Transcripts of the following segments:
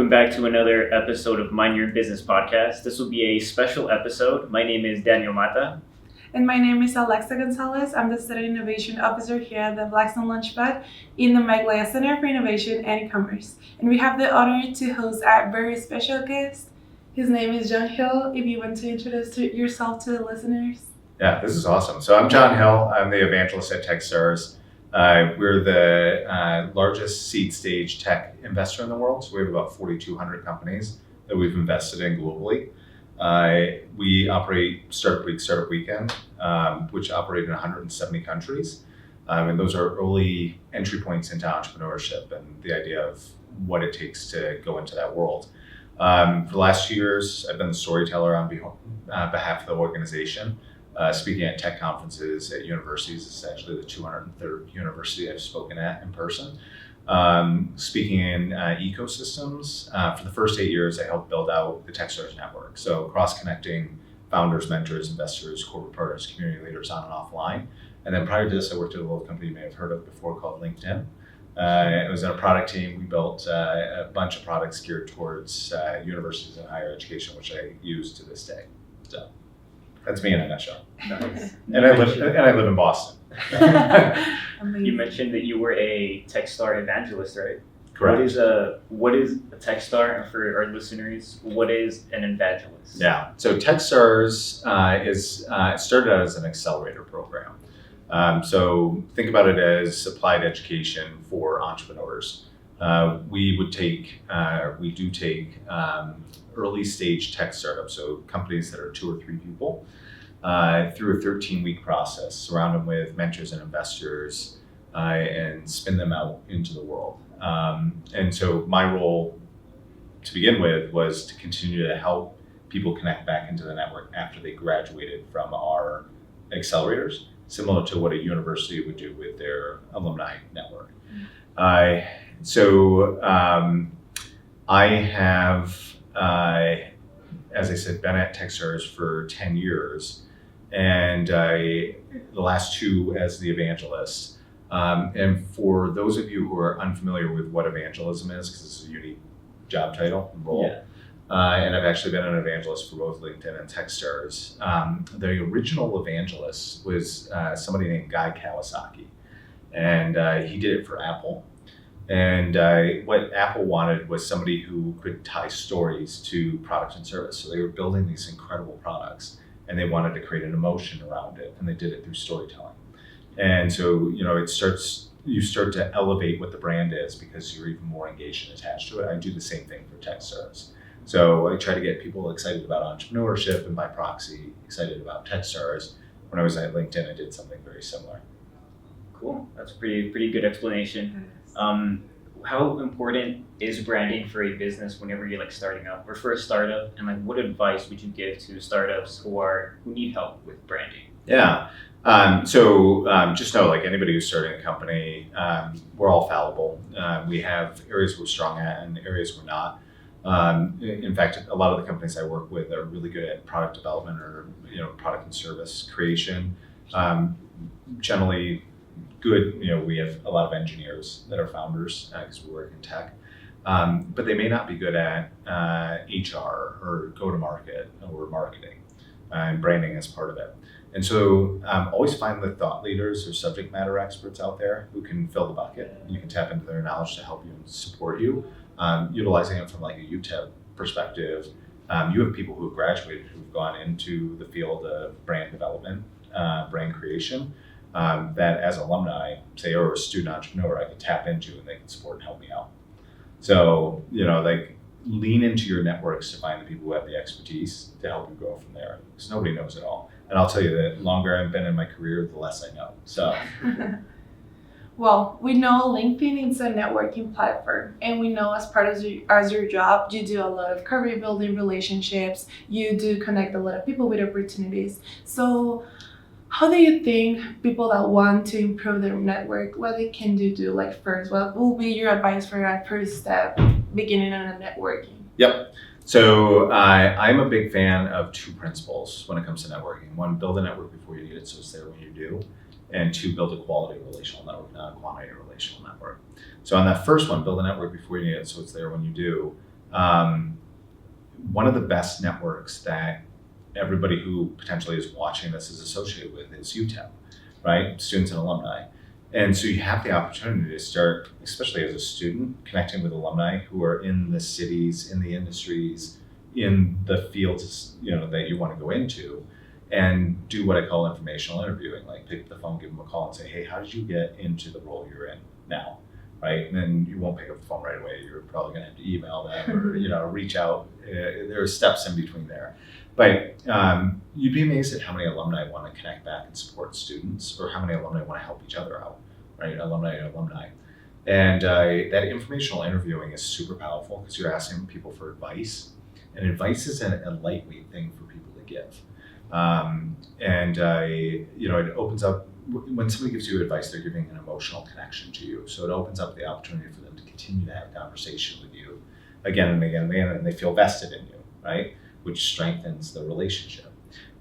Welcome back to another episode of Mind Your Business podcast. This will be a special episode. My name is Daniel Mata. And my name is Alexa Gonzalez. I'm the Student Innovation Officer here at the Blackstone Launchpad in the Maglia Center for Innovation and E-Commerce. And we have the honor to host a very special guest. His name is John Hill. If you want to introduce yourself to the listeners. Yeah, this is awesome. So I'm John Hill. I'm the evangelist at Techstars. We're the largest seed stage tech investor in the world. So we have about 4,200 companies that we've invested in globally. We operate Startup Week, Startup Weekend, which operate in 170 countries. And those are early entry points into entrepreneurship and the idea of what it takes to go into that world. For the last 2 years, I've been the storyteller on behalf of the organization. Speaking at tech conferences at universities. This is actually the 203rd university I've spoken at in person. Speaking in ecosystems, for the first 8 years, I helped build out the Techstars network. So cross-connecting founders, mentors, investors, corporate partners, community leaders on and offline. And then prior to this, I worked at a little company you may have heard of before called LinkedIn. It was in a product team. We built a bunch of products geared towards universities and higher education, which I use to this day. So that's me in a nutshell. Nice. And I live in Boston. You mentioned that you were a Techstar evangelist, right? Correct. What is a Techstar? And for our listeners, what is an evangelist? Yeah. So Techstars started out as an accelerator program. So think about it as applied education for entrepreneurs. We do take early stage tech startups, so companies that are 2 or 3 people, through a 13-week process, surround them with mentors and investors, and spin them out into the world. And so my role to begin with was to continue to help people connect back into the network after they graduated from our accelerators, similar to what a university would do with their alumni network. I have, as I said, been at Techstars for 10 years, and the last 2 as the evangelist. And for those of you who are unfamiliar with what evangelism is, because this is a unique job title and role, and I've actually been an evangelist for both LinkedIn and Techstars. The original evangelist was somebody named Guy Kawasaki, and he did it for Apple. And what Apple wanted was somebody who could tie stories to product and service. So they were building these incredible products, and they wanted to create an emotion around it, and they did it through storytelling. And so, you start to elevate what the brand is because you're even more engaged and attached to it. I do the same thing for Techstars. So I try to get people excited about entrepreneurship, and by proxy, excited about Techstars. When I was at LinkedIn, I did something very similar. Cool. That's a pretty good explanation. How important is branding for a business whenever you're starting up or for a startup? And what advice would you give to startups who need help with branding? Yeah. Just know, anybody who's starting a company, we're all fallible. We have areas we're strong at and areas we're not. In fact, a lot of the companies I work with are really good at product development or product and service creation. Generally good, we have a lot of engineers that are founders because we work in tech, but they may not be good at HR or go-to-market or marketing, and branding is part of it. And so always find the thought leaders or subject matter experts out there who can fill the bucket. You can tap into their knowledge to help you and support you. Utilizing it from a UTEP perspective, you have people who have graduated who've gone into the field of brand development, brand creation, that as alumni, say, or a student entrepreneur, I can tap into and they can support and help me out. So, lean into your networks to find the people who have the expertise to help you grow from there, because nobody knows it all. And I'll tell you that the longer I've been in my career, the less I know. So. Well, we know LinkedIn is a networking platform, and we know as part of your job, you do a lot of career building relationships. You do connect a lot of people with opportunities. So how do you think people that want to improve their network, what they can do first? What will be your advice for that first step, beginning on networking? Yep. So I'm a big fan of 2 principles when it comes to networking. 1, build a network before you need it so it's there when you do. And 2, build a quality relational network, not a quantity relational network. So on that first one, build a network before you need it so it's there when you do. One of the best networks that everybody who potentially is watching this is associated with is UTEP, right? Students and alumni. And so you have the opportunity to start, especially as a student, connecting with alumni who are in the cities, in the industries, in the fields, that you want to go into, and do what I call informational interviewing. Like pick up the phone, give them a call and say, hey, how did you get into the role you're in now? Right? And then you won't pick up the phone right away. You're probably going to have to email them or, reach out. There are steps in between there. But you'd be amazed at how many alumni want to connect back and support students, or how many alumni want to help each other out, right? Alumni and alumni. And that informational interviewing is super powerful because you're asking people for advice. And advice is a lightweight thing for people to give. It opens up, when somebody gives you advice, they're giving an emotional connection to you. So it opens up the opportunity for them to continue to have a conversation with you again and again and again, and they feel vested in you, right? Which strengthens the relationship.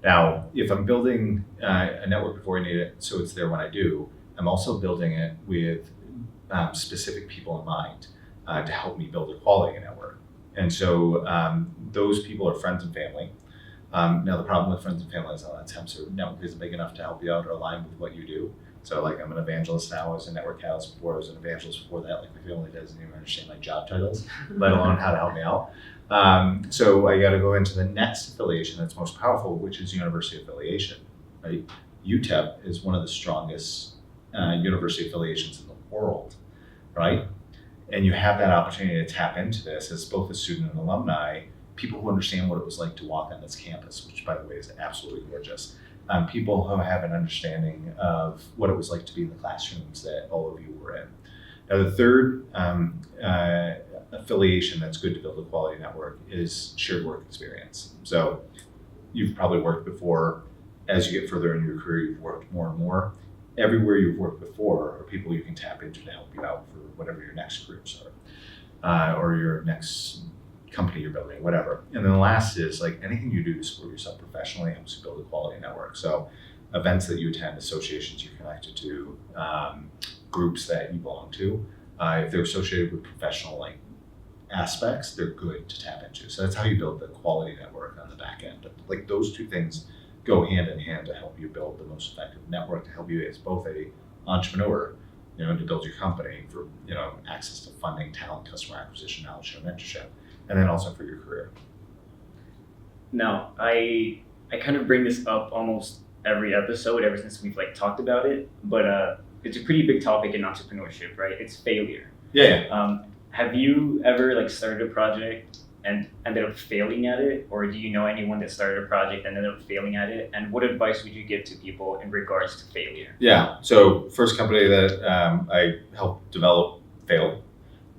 Now, if I'm building a network before I need it, so it's there when I do, I'm also building it with specific people in mind to help me build a quality network. And so those people are friends and family. Now, the problem with friends and family is a lot of times their network isn't big enough to help you out or align with what you do. So, like, I'm an evangelist now. I was a network catalyst before. I was an evangelist before that. Like, my family doesn't even understand my job titles, let alone how to help me out. So I got to go into the next affiliation that's most powerful, which is university affiliation, right? UTEP is one of the strongest university affiliations in the world, right? And you have that opportunity to tap into this as both a student and alumni, people who understand what it was like to walk on this campus, which, by the way, is absolutely gorgeous. People who have an understanding of what it was like to be in the classrooms that all of you were in. Now, the third affiliation that's good to build a quality network is shared work experience. So you've probably worked before. As you get further in your career, you've worked more and more. Everywhere you've worked before are people you can tap into to help you out for whatever your next careers are, or your next company you're building, whatever. And then the last is, like, anything you do to support yourself professionally helps you build a quality network. So events that you attend, associations you're connected to, groups that you belong to, if they're associated with professional aspects, they're good to tap into. So that's how you build the quality network on the back end. Like, those two things go hand in hand to help you build the most effective network, to help you as both a entrepreneur, to build your company for, access to funding, talent, customer acquisition, knowledge, and mentorship, and then also for your career. Now, I kind of bring this up almost every episode ever since we've talked about it, but it's a pretty big topic in entrepreneurship, right? It's failure. Yeah. Have you ever started a project and ended up failing at it, or do you know anyone that started a project and ended up failing at it? And what advice would you give to people in regards to failure? Yeah. So first company that I helped develop failed,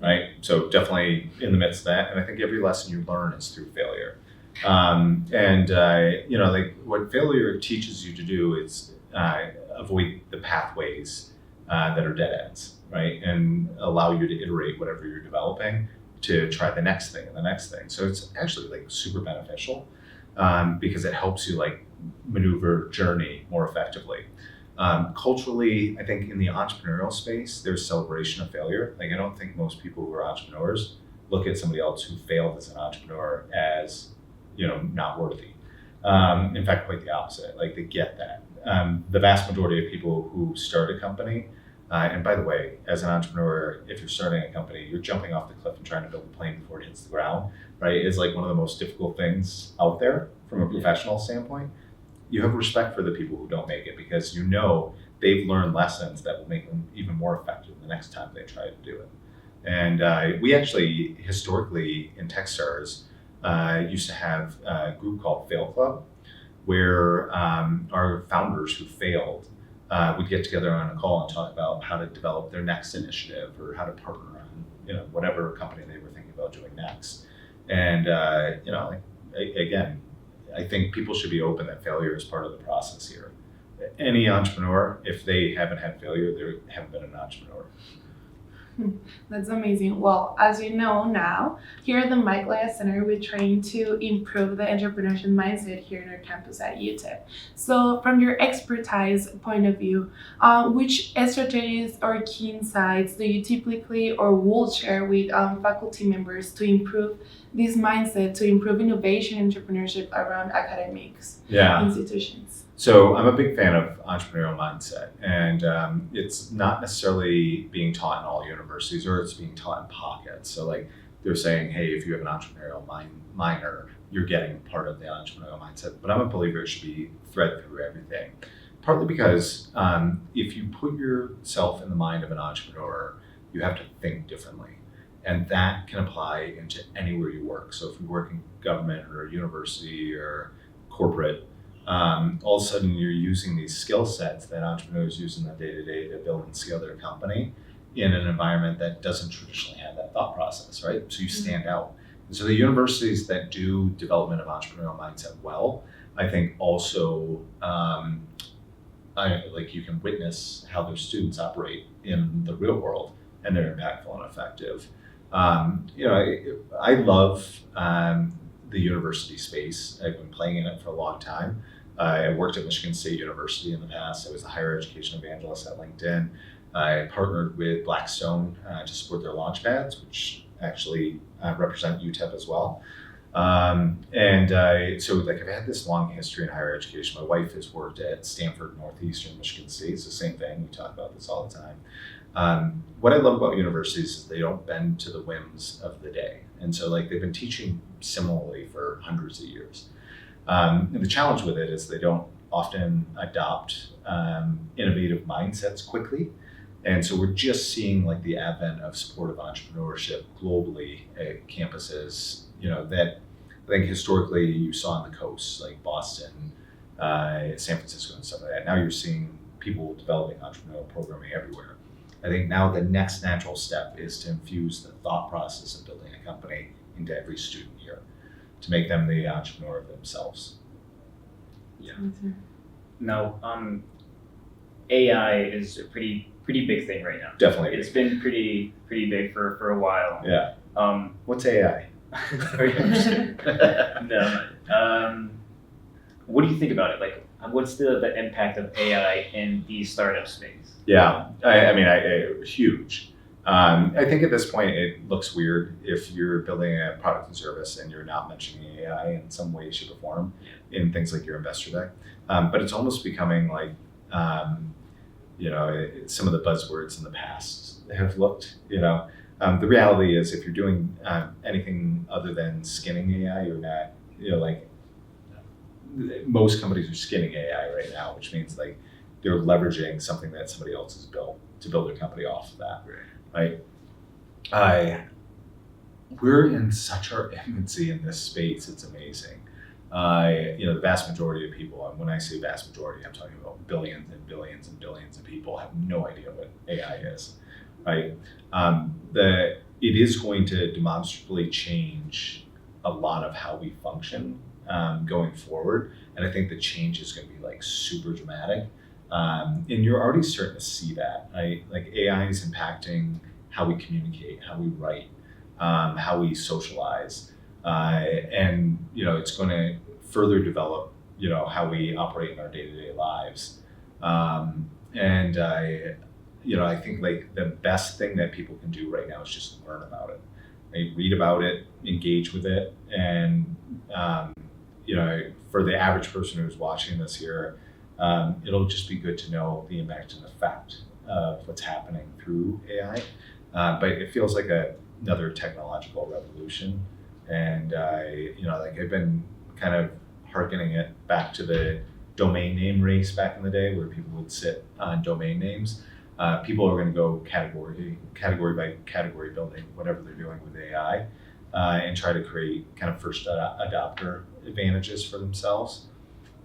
right? So definitely in the midst of that. And I think every lesson you learn is through failure. What failure teaches you to do is avoid the pathways that are dead ends, right? And allow you to iterate whatever you're developing to try the next thing and the next thing. So it's actually super beneficial because it helps you maneuver journey more effectively. Culturally, I think in the entrepreneurial space, there's celebration of failure. I don't think most people who are entrepreneurs look at somebody else who failed as an entrepreneur as, not worthy. In fact, quite the opposite. They get that. The vast majority of people who start a company, and by the way, as an entrepreneur, if you're starting a company, you're jumping off the cliff and trying to build a plane before it hits the ground, right? It's one of the most difficult things out there from a professional standpoint. You have respect for the people who don't make it because they've learned lessons that will make them even more effective the next time they try to do it. And we actually, historically in Techstars, used to have a group called Fail Club, where our founders who failed would get together on a call and talk about how to develop their next initiative or how to partner on, whatever company they were thinking about doing next. And, again, I think people should be open that failure is part of the process here. Any entrepreneur, if they haven't had failure, they haven't been an entrepreneur. That's amazing. Well, as you know now, here at the Mike Laya Center, we're trying to improve the entrepreneurship mindset here in our campus at UTEP. So, from your expertise point of view, which strategies or key insights do you typically or will share with faculty members to improve this mindset, to improve innovation and entrepreneurship around academics institutions? So I'm a big fan of entrepreneurial mindset, and it's not necessarily being taught in all universities, or it's being taught in pockets. So like they're saying, hey, if you have an entrepreneurial minor, you're getting part of the entrepreneurial mindset. But I'm a believer it should be thread through everything. Partly because if you put yourself in the mind of an entrepreneur, you have to think differently. And that can apply into anywhere you work. So if you work in government or university or corporate, all of a sudden you're using these skill sets that entrepreneurs use in the day-to-day to build and scale their company in an environment that doesn't traditionally have that thought process, right? So you stand out. And so the universities that do development of entrepreneurial mindset well, I think also you can witness how their students operate in the real world, and they're impactful and effective. I love the university space. I've been playing in it for a long time. I worked at Michigan State University in the past. I was the higher education evangelist at LinkedIn. I partnered with Blackstone to support their launch pads, which actually represent UTEP as well. So I've had this long history in higher education. My wife has worked at Stanford Northeastern Michigan State. It's the same thing. We talk about this all the time. What I love about universities is they don't bend to the whims of the day. And so they've been teaching similarly for hundreds of years. And the challenge with it is they don't often adopt innovative mindsets quickly. And so we're just seeing the advent of supportive entrepreneurship globally at campuses, that I think historically you saw on the coast, like Boston, San Francisco and stuff like that. Now you're seeing people developing entrepreneurial programming everywhere. I think now the next natural step is to infuse the thought process of building a company into every student here, to make them the entrepreneur of themselves. Yeah. Now, AI is a pretty big thing right now. Definitely. It's been pretty big for a while. Yeah. What's AI? Very interesting. No. What do you think about it? What's the impact of AI in the startup space? Yeah, huge. I think at this point it looks weird if you're building a product and service and you're not mentioning AI in some way, shape, or form in things like your investor deck. But it's almost becoming some of the buzzwords in the past have looked. The reality is if you're doing anything other than skinning AI, you're not. Most companies are skinning AI right now, which means they're leveraging something that somebody else has built to build their company off of that. Right? We're in such our infancy in this space. It's amazing. The vast majority of people, and when I say vast majority, I'm talking about billions and billions and billions of people have no idea what AI is. Right? It is going to demonstrably change a lot of how we function going forward, and I think the change is going to be super dramatic. And you're already starting to see that, right? AI is impacting how we communicate, how we write, how we socialize, and it's going to further develop how we operate in our day-to-day lives. I think the best thing that people can do right now is just learn about it, right? Read about it, engage with it, and for the average person who's watching this here, it'll just be good to know the impact and effect of what's happening through AI. But it feels like another technological revolution, and I've been kind of hearkening it back to the domain name race back in the day, where people would sit on domain names. People are going to go category by category building whatever they're doing with AI, and try to create kind of first adopter advantages for themselves.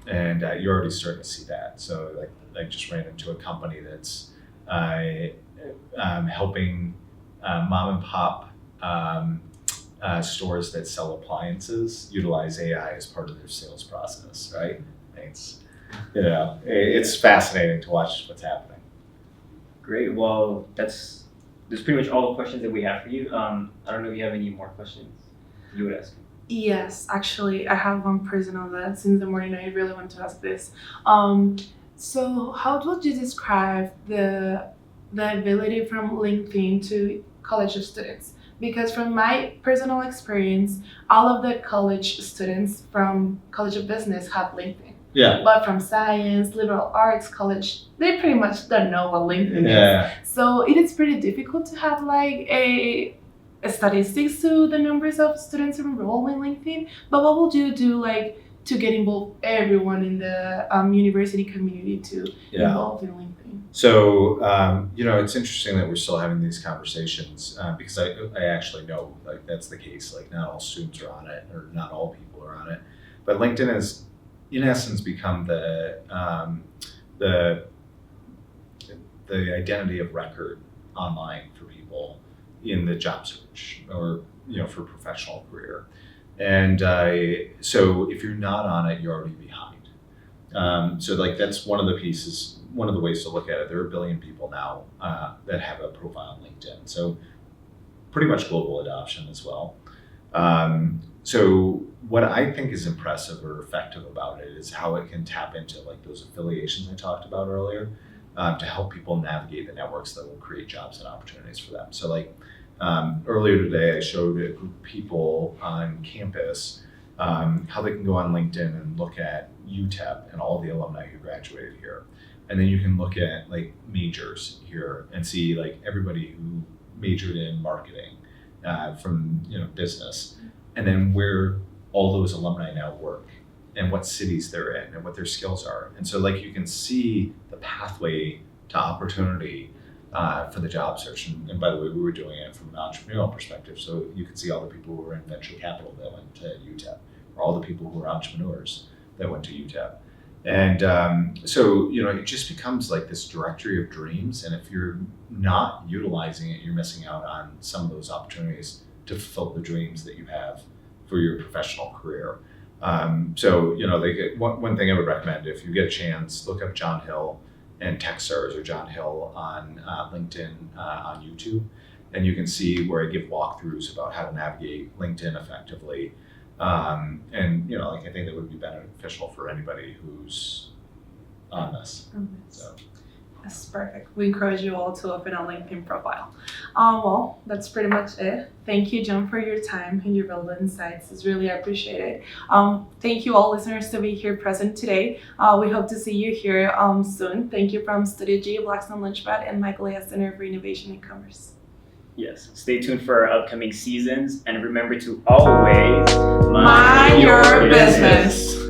And you're already starting to see that. So I just ran into a company that's helping mom and pop stores that sell appliances utilize AI as part of their sales process, right? It's fascinating to watch what's happening. Great. Well, that's That's pretty much all the questions that we have for you. I don't know if you have any more questions you would ask. Yes, actually, I have one personal that since the morning I really want to ask this. So how would you describe the ability from LinkedIn to college students? Because from my personal experience, all of the college students from College of Business have LinkedIn. Yeah. But from science, liberal arts college, they pretty much don't know what LinkedIn Yeah. is. So it is pretty difficult to have like a statistics to the numbers of students enrolled in LinkedIn. But what would you do like to get involved everyone in the university community to involve in LinkedIn? So, it's interesting that we're still having these conversations because I actually know like that's the case. Like not all students are on it or not all people are on it. But LinkedIn has, in essence, become the identity of record online for people in the job search or, for professional career. And so if you're not on it, you're already behind. So like that's one of the pieces, one of the ways to look at it. There are 1 billion people now that have a profile on LinkedIn. So pretty much global adoption as well. So what I think is impressive or effective about it is how it can tap into like those affiliations I talked about earlier to help people navigate the networks that will create jobs and opportunities for them. So like earlier today, I showed a group of people on campus how they can go on LinkedIn and look at UTEP and all the alumni who graduated here. And then you can look at like majors here and see like everybody who majored in marketing from business, and then where all those alumni now work and what cities they're in and what their skills are. And so like you can see the pathway to opportunity for the job search. And by the way, we were doing it from an entrepreneurial perspective. So you can see all the people who were in venture capital that went to UTEP, or all the people who were entrepreneurs that went to UTEP. And so, it just becomes like this directory of dreams. And if you're not utilizing it, you're missing out on some of those opportunities to fulfill the dreams that you have for your professional career. So, one thing I would recommend, if you get a chance, look up John Hill and Techstars or John Hill on LinkedIn, on YouTube, and you can see where I give walkthroughs about how to navigate LinkedIn effectively. And I think that would be beneficial for anybody who's on this. So. That's perfect. We encourage you all to open a LinkedIn profile. Well, that's pretty much it. Thank you, John, for your time and your valuable insights. It's really appreciated. Thank you all listeners to be here present today. We hope to see you here soon. Thank you from Studio G, Blackstone Launchpad, and Michael A. Center for Innovation and Commerce. Yes, stay tuned for our upcoming seasons, and remember to always mind your business.